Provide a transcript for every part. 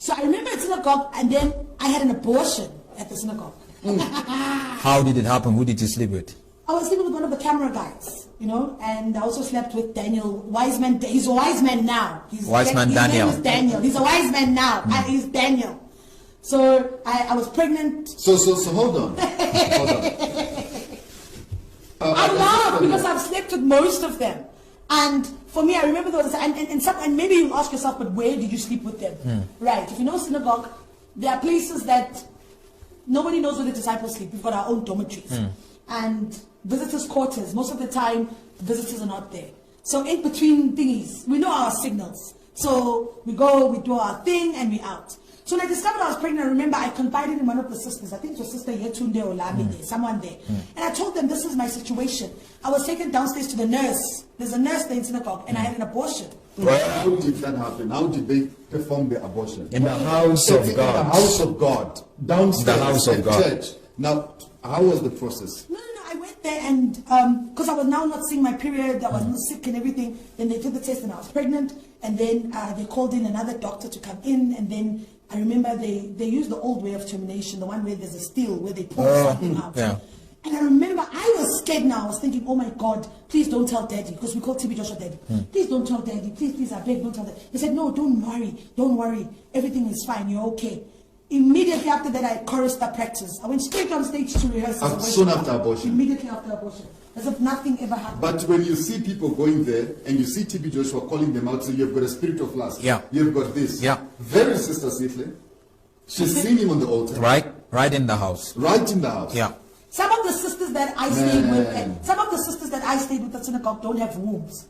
So I remember at synagogue, and then I had an abortion at the synagogue. How did it happen? Who did you sleep with? I was sleeping with one of the camera guys, you know, and I also slept with Daniel, wise man. He's a wise man now. Wise man Daniel. His name is Daniel. He's a wise man now. He's Daniel. So I was pregnant. So hold on. Hold on. I laugh because I've slept with most of them. And for me, I remember those, and maybe you ask yourself, but where did you sleep with them? Right. If you know synagogue, there are places that nobody knows where the disciples sleep. We've got our own dormitories. And visitors' quarters, most of the time, visitors are not there. So in between thingies, we know our signals. So we go, we do our thing, and we're out. So when I discovered I was pregnant, I remember I confided in one of the sisters. I think it was Sister Yetunde or Lamide, someone there. And I told them, this is my situation. I was taken downstairs to the nurse. There's a nurse there in synagogue, and I had an abortion. How did that happen? How did they perform the abortion? In the house of God. In the house of God. Downstairs. The house of God. Church. Now, how was the process? No. I went there and, because I was now not seeing my period, I was sick and everything. Then they took the test and I was pregnant. And then they called in another doctor to come in. And then I remember they used the old way of termination, the one where there's a steel, where they pull something out. Yeah. And I remember I was scared now. I was thinking, oh my God, please don't tell Daddy. Because we call T.B Joshua Daddy. Please don't tell Daddy. Please, I beg, don't tell Daddy. He said, no, don't worry. Everything is fine. You're okay. Immediately after that, I chorused the practice. I went straight on stage to rehearse. Soon after abortion? Immediately after abortion. As if nothing ever happened. But when you see people going there, and you see T.B Joshua calling them out, so you've got a spirit of lust. Yeah. You've got this. Yeah. Very Sister Sitley. She's seen him on the altar. Right in the house. Right in the house. Yeah. Some of the sisters that I stayed with at synagogue don't have wombs.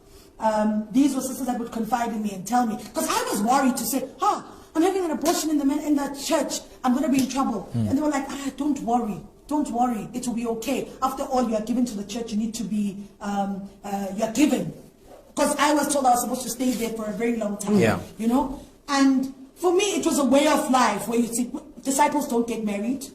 These were sisters that would confide in me and tell me, because I was worried to say, I'm having an abortion in the church. I'm going to be in trouble. And they were like, don't worry. Don't worry. It will be okay. After all, you are given to the church. You need to be, you are given. Because I was told I was supposed to stay there for a very long time. Yeah. You know? And for me, it was a way of life where you see, disciples don't get married.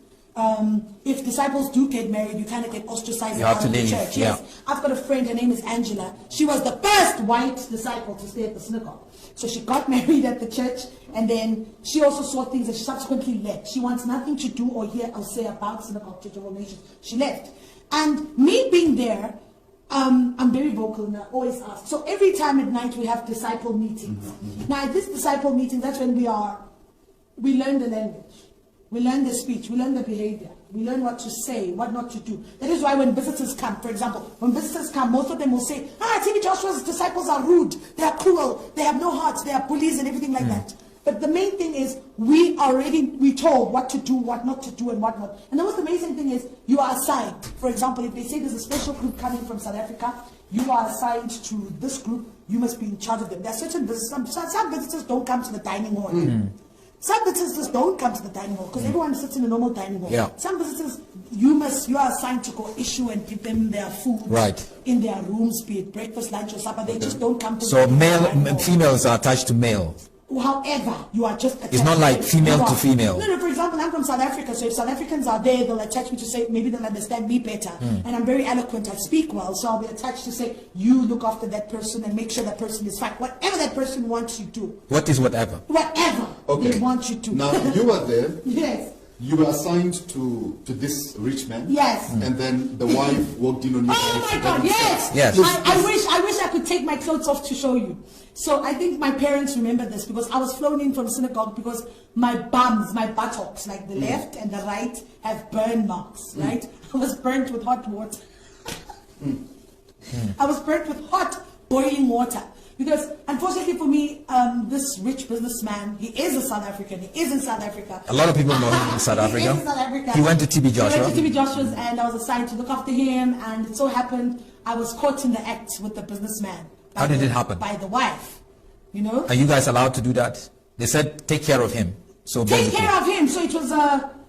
If disciples do get married, you kind of get ostracized out of the church. Yeah. Yes. I've got a friend, her name is Angela. She was the first white disciple to stay at the synagogue. So she got married at the church, and then she also saw things and she subsequently left. She wants nothing to do or hear or say about synagogue, Church of All Nations. She left. And me being there, I'm very vocal and I always ask. So every time at night we have disciple meetings. Now at this disciple meeting, that's when we learn the language. We learn the speech, we learn the behavior, we learn what to say, what not to do. That is why when visitors come, for example, when visitors come, most of them will say, T.B Joshua's disciples are rude, they are cruel, they have no hearts, they are bullies and everything like that. But the main thing is, we told what to do, what not to do and what not. And the most amazing thing is, you are assigned. For example, if they say there's a special group coming from South Africa, you are assigned to this group, you must be in charge of them. There are certain visitors, some visitors don't come to the dining hall. Some visitors don't come to the dining hall because everyone sits in a normal dining hall. Yeah. Some visitors, you are assigned to go issue and give them their food in their rooms, be it breakfast, lunch, or supper. They just don't come to the dining hall. Females are attached to male. However, you are just attached. It's not like female to female. No, for example, I'm from South Africa, so if South Africans are there, they'll attach me to say, maybe they'll understand me better. And I'm very eloquent, I speak well, so I'll be attached to say, you look after that person and make sure that person is fine. Whatever that person wants you to do. What is whatever? Whatever they want you to. Now, you were there. Yes. You were assigned to this rich man. Yes. And then the wife walked in on you. Oh my God, yes. Yes. I wish I could take my clothes off to show you. So I think my parents remember this because I was flown in from synagogue because my buttocks, like the left and the right, have burn marks, right? I was burnt with hot water. I was burnt with hot boiling water. Because unfortunately for me, this rich businessman, he is a South African. He is in South Africa. A lot of people know him in South Africa. He is in South Africa. He went to T.B Joshua. He went to T.B Joshua's and I was assigned to look after him. And it so happened I was caught in the act with the businessman. How did it happen? By the wife. You know? Are you guys allowed to do that? They said take care of him. So take care of him. So it was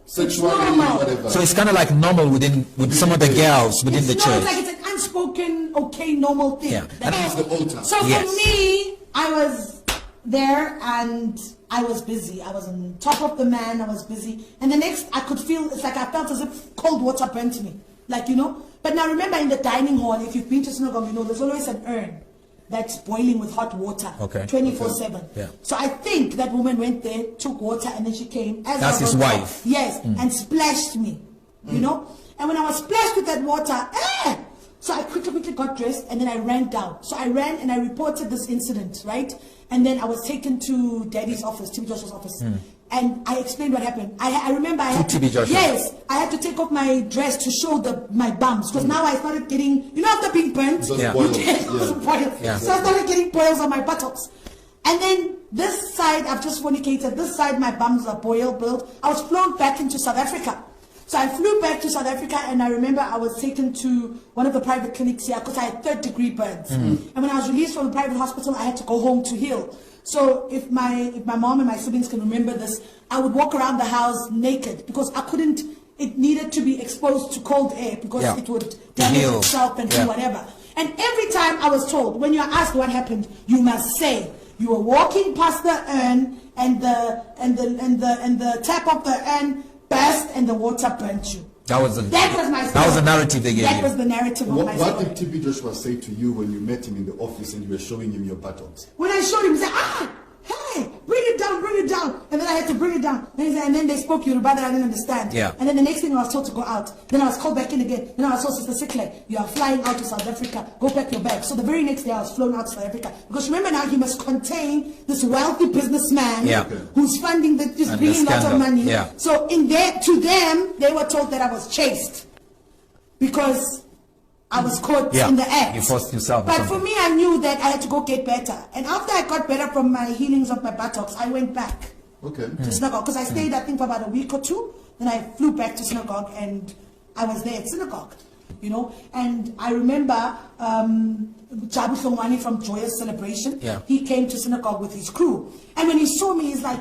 sexuality, whatever. So it's kind of like normal with some of the girls within the church. It's like it's an unspoken, okay, normal thing. Yeah. That is the altar. So for me, I was there and I was busy. I was on top of the man. I was busy. And the next, I could feel, it's like I felt as if cold water burnt me. Like, you know. But now remember in the dining hall, if you've been to synagogue, you know, there's always an urn. that's boiling with hot water, Okay. 24/7. Yeah. So I think that woman went there, took water, and then she came. As That's I his got wife. Yes, and splashed me, you know. And when I was splashed with that water, so I quickly got dressed, and then I ran down. So I ran and I reported this incident, right? And then I was taken to Daddy's office, T.B Joshua's office. And I explained what happened. I remember I had T.B. Joshua. Yes, I had to take off my dress to show my bums, because now I started getting, you know, after being burnt, Those Yeah. boils, you get yeah. those boils. Yeah. So I started getting boils on my buttocks. And then this side, I've just fornicated, this side my bums are boiled. I was flown back into South Africa. So I flew back to South Africa, and I remember I was taken to one of the private clinics here because I had 3rd-degree burns. And when I was released from the private hospital, I had to go home to heal. So if my mom and my siblings can remember this, I would walk around the house naked because I couldn't. It needed to be exposed to cold air because Yeah. it would damage Heal. itself and Yeah. do whatever. And every time I was told, when you're asked what happened, you must say you were walking past the urn and the tap of the urn burst and the water burnt you. That was the narrative they gave That you. was the narrative of my What story. did T.B Joshua say to you when you met him in the office and you were showing him your buttocks? When I showed him, he said, hey, bring it down. And then I had to bring it down. And then they spoke Yoruba that I didn't understand. Yeah. And then the next thing I was told to go out. Then I was called back in again. Then I was told, Sister Sikle, you are flying out to South Africa. Go pack your bag. So the very next day I was flown out to South Africa. Because remember now, he must contain this wealthy businessman Yeah. who's funding, just And bringing the lots of scandal. money. Yeah. So to them, they were told that I was chased. Because I was caught Yeah, in the act. you forced yourself or But for something. me, I knew that I had to go get better. And after I got better from my healings of my buttocks, I went back Okay. to synagogue. Because I stayed, I think, for about a week or two. Then I flew back to synagogue and I was there at synagogue. You know, and I remember Jabu Songwani from Joyous Celebration. Yeah. He came to synagogue with his crew. And when he saw me, he's like,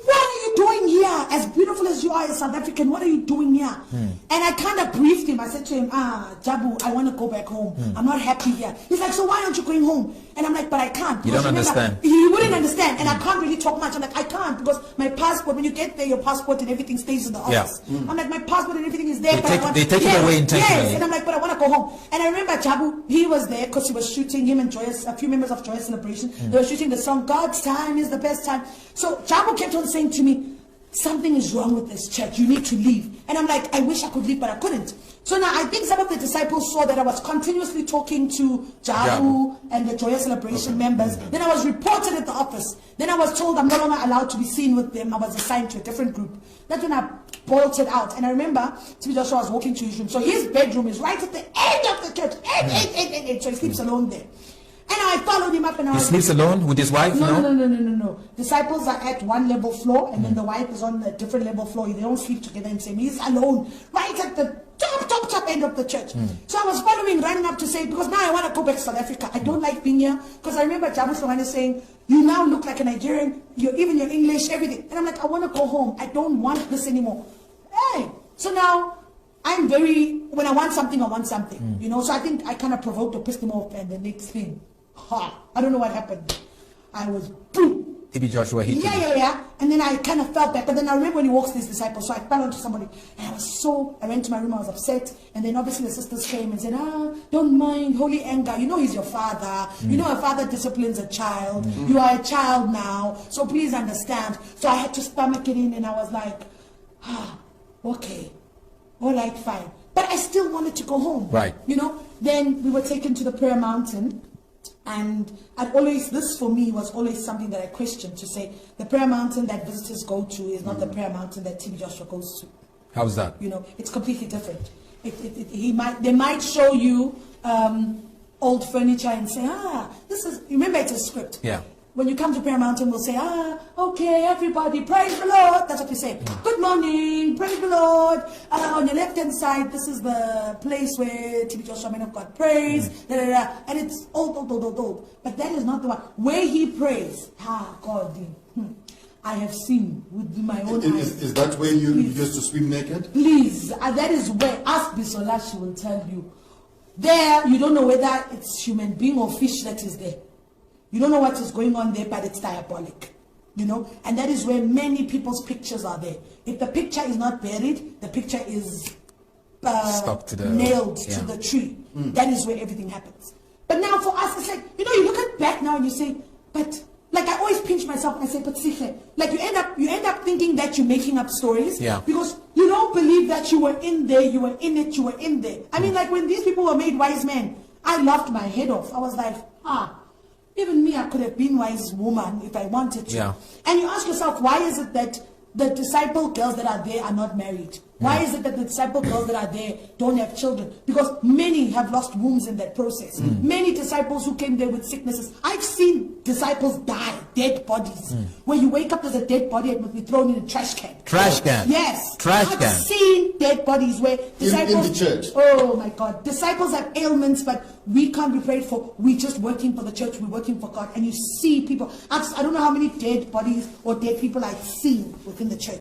what are you doing here? As beautiful as you are, a South African, what are you doing here? And I kind of briefed him. I said to him, Jabu, I want to go back home. I'm not happy here. He's like, so why aren't you going home? And I'm like, but I can't. You don't Because remember, understand. He wouldn't understand. And I can't really talk much. I'm like, I can't because my passport, when you get there, your passport and everything stays in the office. I'm like, my passport and everything is there. They take it away intentionally. Yes. And I'm like, but I want to go home. And I remember Jabu, he was there because he was shooting, him and Joyous, a few members of Joyous Celebration. They were shooting the song, God's time is the best time. So Jabu kept on saying to me, something is wrong with this church. You need to leave. And I'm like, I wish I could leave, but I couldn't. So now I think some of the disciples saw that I was continuously talking to Jabu and the Joyous Celebration members. Then I was reported at the office. Then I was told I'm no longer allowed to be seen with them. I was assigned to a different group. That's when I bolted out. And I remember T.B Joshua was walking to his room. So his bedroom is right at the end of the church. So he sleeps alone there. And I followed him up and I He was... sleeps alone with his wife? No. Disciples are at one level floor and then the wife is on a different level floor. They don't sleep together in the same. He's alone, right at the top end of the church. So I was following, running up to say, because now I want to go back to South Africa. I don't like being here. Because I remember Jabu Songwani saying, you now look like a Nigerian, even your English, everything. And I'm like, I want to go home. I don't want this anymore. Hey, so now I'm when I want something, I want something. You know, so I think I kind of provoked or pissed him off, and the next thing, I don't know what happened. I was boom. T.B Joshua hit you. Yeah. And then I kind of felt that. But then I remember when he walks these disciples, so I fell onto somebody. And I went to my room, I was upset. And then obviously the sisters came and said, don't mind, holy anger. You know he's your father. You know a father disciplines a child. You are a child now. So please understand. So I had to stomach it in and I was like, okay. All right, fine. But I still wanted to go home. Right. You know, then we were taken to the prayer mountain. And this for me was always something that I questioned, to say the prayer mountain that visitors go to is not the prayer mountain that T.B Joshua goes to. How's that? You know, it's completely different. They might show you old furniture and say, remember it's a script. Yeah. When you come to Prayer Mountain, we'll say, okay, everybody, praise the Lord. That's what we say. Good morning, praise the Lord. On your left-hand side, this is the place where T.B Joshua, man of God, prays. And it's old. But that is not the one. Where he prays, God, I have seen with my own eyes. Is that where you used to swim naked? Please, that is where, ask Bisola, she will tell you. There, you don't know whether it's human being or fish that is there. You don't know what is going on there, but it's diabolic. You know, and that is where many people's pictures are there. If the picture is not buried, the picture is Stuck to the, nailed to the tree. That is where everything happens. But now for us, it's like, you look at back now and you say, but, like I always pinch myself and I say, but Sihle, like you end up thinking that you're making up stories. Yeah. Because you don't believe that you were in there, you were in it, you were in there. I mean, like when these people were made wise men, I laughed my head off. I was like, even me, I could have been wise woman if I wanted to. Yeah. And you ask yourself, why is it that the disciple girls that are there are not married? Why is it that the disciple girls that are there don't have children? Because many have lost wombs in that process. Many disciples who came there with sicknesses. I've seen disciples die, dead bodies. Where you wake up, there's a dead body and must be thrown in a trash can. Trash can. Yes. Trash I've can. seen dead bodies where disciples... In the church. Oh my God. Disciples have ailments, but we can't be prayed for. We're just working for the church. We're working for God. And you see people... I don't know how many dead bodies or dead people I've seen within the church.